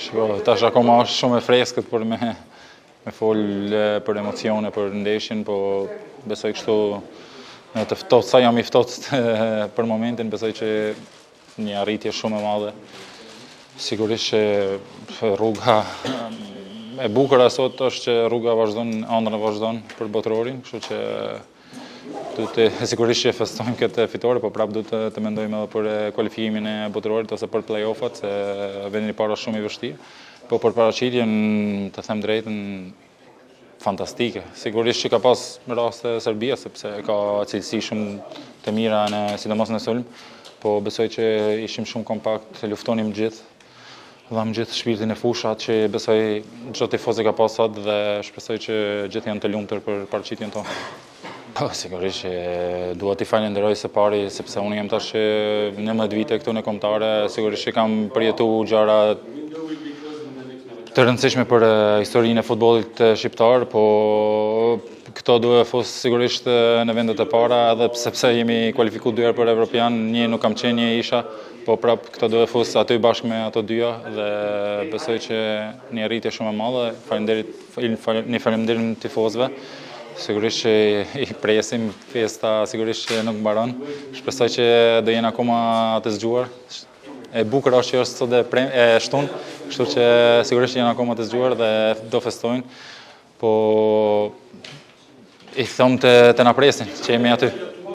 Shiko, tash akoma është shumë e freskët për me fol për emocione, për ndeshjen, po besoj kështu në të ftohtë, sa jam I ftohtë për momentin, besoj që një arritje shumë e madhe. Sigurisht që rruga e bukur sot është që rruga vazhdon, ëndra vazhdon për botrorin, kështu që sigurisht që festojmë këtë fitore, po prapë duhet të mendojmë edhe për kualifikimin e botrorit ose për play-offat, se vendi I parë është shumë I vështirë. Po për paraqitjen, të them drejtën, fantastike. Sigurisht që ka pas raste Serbia, sepse ka cilësi shumë të mira sidomos në sulm, po besoj që ishim shumë kompakt, luftonim gjithë. Dham gjithë shpirtin e fushat që besoj çdo tifoz e ka pas sot dhe shpresoj që gjithë janë të lumtur për paraqitjen tonë. Po, sigurisht që dua t'i falenderoj së pari, sepse unë jam tash 19 vite këtu në kombëtare, sigurisht që kam përjetuar gjëra të rëndësishme për historinë e futbollit shqiptar, po këto duhet fus sigurisht në vendet e para, edhe sepse jemi kualifikuar 2 herë për Evropian, një nuk kam qenë, një isha, po prap këto duhet fus aty bashkë me ato dyja dhe besoj që një arritje shumë e madhe. Faleminderit tifozëve. Sigurisht që I presim, fiesta sigurisht që nuk mbaron. Shpresoj që do jenë akoma të zgjuar. E bukur është që është sot e shtunë, kështu që sigurisht që janë akoma të zgjuar dhe do festojnë. Po I them të na presin, që jemi aty.